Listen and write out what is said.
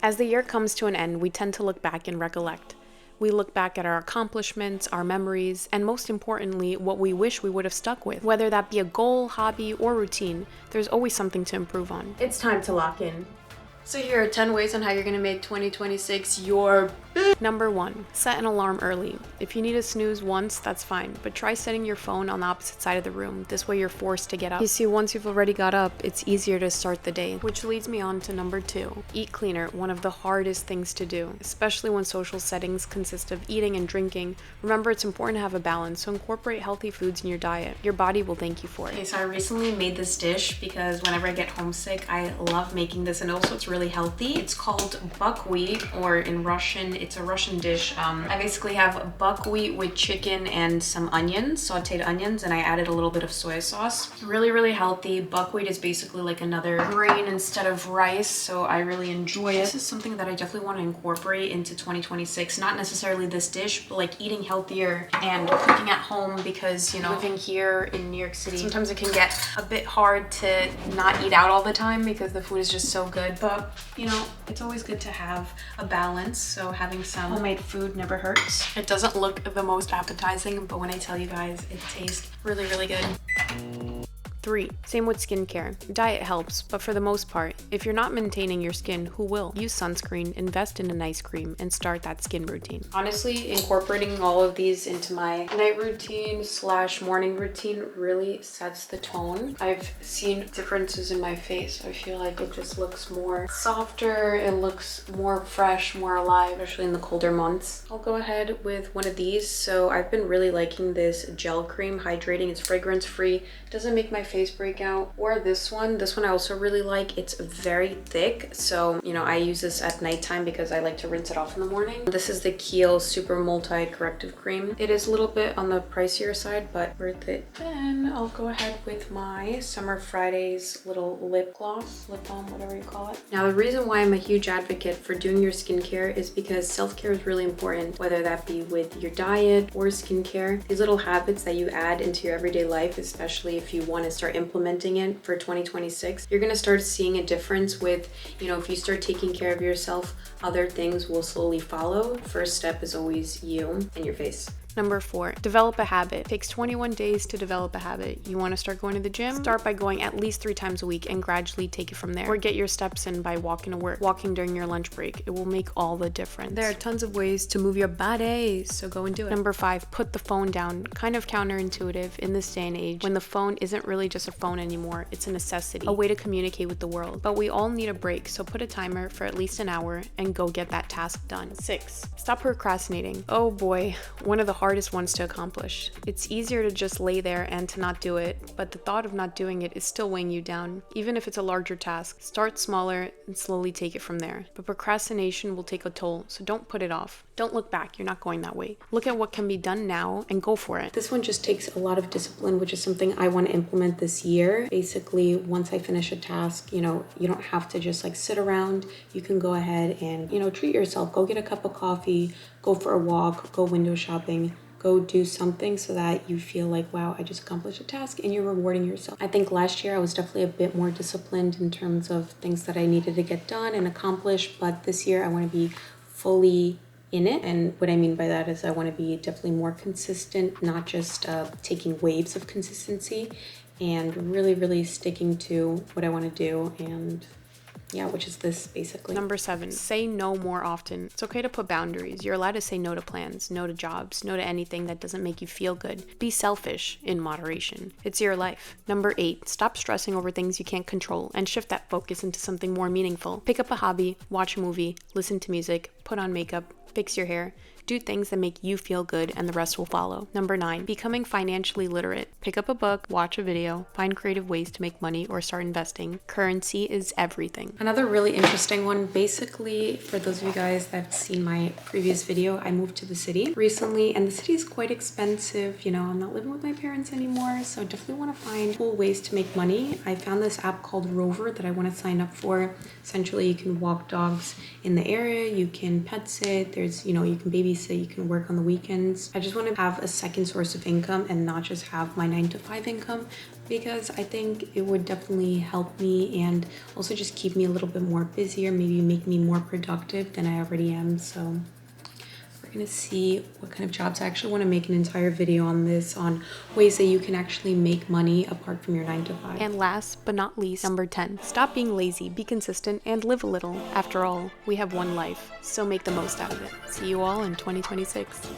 As the year comes to an end, we tend to look back and recollect. We look back at our accomplishments, our memories, and most importantly, what we wish we would have stuck with. Whether that be a goal, hobby, or routine, there's always something to improve on. It's time to lock in. So here are 10 ways on how you're gonna make 2026 your Number 1, set an alarm early. If you need to snooze once, that's fine, but try setting your phone on the opposite side of the room. This way you're forced to get up. You see, once you've already got up, it's easier to start the day. Which leads me on to number 2, eat cleaner, one of the hardest things to do, especially when social settings consist of eating and drinking. Remember, it's important to have a balance, so incorporate healthy foods in your diet. Your body will thank you for it. Okay, so I recently made this dish because whenever I get homesick, I love making this, and also it's really healthy. It's called buckwheat, or in Russian, it's a Russian dish. I basically have buckwheat with chicken and some onions, sauteed onions, and I added a little bit of soy sauce. Really, really healthy. Buckwheat is basically like another grain instead of rice, so I really enjoy it. This is something that I definitely want to incorporate into 2026. Not necessarily this dish, but like eating healthier and cooking at home, because, you know, living here in New York City, sometimes it can get a bit hard to not eat out all the time because the food is just so good. But, you know, it's always good to have a balance, so having some homemade food never hurts. It doesn't look the most appetizing, but when I tell you guys, it tastes really, really good. 3, same with skincare. Diet helps, but for the most part, if you're not maintaining your skin, who will? Use sunscreen, invest in a nice cream, and start that skin routine. Honestly, incorporating all of these into my night routine / morning routine really sets the tone. I've seen differences in my face. I feel like it just looks more softer, it looks more fresh, more alive, especially in the colder months. I'll go ahead with one of these. So I've been really liking this gel cream, hydrating. It's fragrance free, doesn't make my face break out. Or this one I also really like. It's very thick, so you know, I use this at nighttime because I like to rinse it off in the morning. This is the Kiehl Super Multi Corrective Cream. It is a little bit on the pricier side, but worth it. Then I'll go ahead with my Summer Fridays little lip gloss, lip balm, whatever you call it. Now, the reason why I'm a huge advocate for doing your skincare is because self-care is really important, whether that be with your diet or skincare. These little habits that you add into your everyday life, especially if you want to start implementing it for 2026, you're going to start seeing a difference with, you know, if you start taking care of yourself, other things will slowly follow. First step is always you and your face. Number 4, develop a habit. It takes 21 days to develop a habit. You want to start going to the gym? Start by going at least 3 times a week and gradually take it from there. Or get your steps in by walking to work, walking during your lunch break. It will make all the difference. There are tons of ways to move your body, so go and do it. Number 5, put the phone down. Kind of counterintuitive in this day and age when the phone isn't really just a phone anymore. It's a necessity, a way to communicate with the world. But we all need a break, so put a timer for at least an hour and go get that task done. 6, stop procrastinating. Oh boy, one of the hardest ones to accomplish. It's easier to just lay there and to not do it, but the thought of not doing it is still weighing you down. Even if it's a larger task, start smaller and slowly take it from there. But procrastination will take a toll, so don't put it off. Don't look back, you're not going that way. Look at what can be done now and go for it. This one just takes a lot of discipline, which is something I want to implement this year. Basically, once I finish a task, you know, you don't have to just like sit around. You can go ahead and, you know, treat yourself. Go get a cup of coffee, go for a walk, go window shopping. Go do something so that you feel like, wow, I just accomplished a task, and you're rewarding yourself. I think last year I was definitely a bit more disciplined in terms of things that I needed to get done and accomplish, but this year I want to be fully in it. And what I mean by that is I want to be definitely more consistent, not just taking waves of consistency, and really, really sticking to what I want to do. And yeah, which is this basically. Number 7, say no more often. It's okay to put boundaries. You're allowed to say no to plans, no to jobs, no to anything that doesn't make you feel good. Be selfish in moderation. It's your life. Number 8, stop stressing over things you can't control and shift that focus into something more meaningful. Pick up a hobby, watch a movie, listen to music, put on makeup, fix your hair. Do things that make you feel good, and the rest will follow. Number 9, becoming financially literate. Pick up a book, watch a video, find creative ways to make money, or start investing. Currency is everything. Another really interesting one, basically, for those of you guys that have seen my previous video, I moved to the city recently, and the city is quite expensive. You know, I'm not living with my parents anymore, so definitely want to find cool ways to make money. I found this app called Rover that I want to sign up for. Essentially, you can walk dogs in the area, you can can pet sit, there's, you know, you can babysit, you can work on the weekends. I just want to have a second source of income and not just have my 9 to 5 income, because I think it would definitely help me and also just keep me a little bit more busier, maybe make me more productive than I already am. So we're gonna see what kind of jobs. I actually want to make an entire video on this, on ways that you can actually make money apart from your 9 to 5. And last but not least, number 10, stop being lazy, be consistent, and live a little. After all, we have one life, so make the most out of it. See you all in 2026.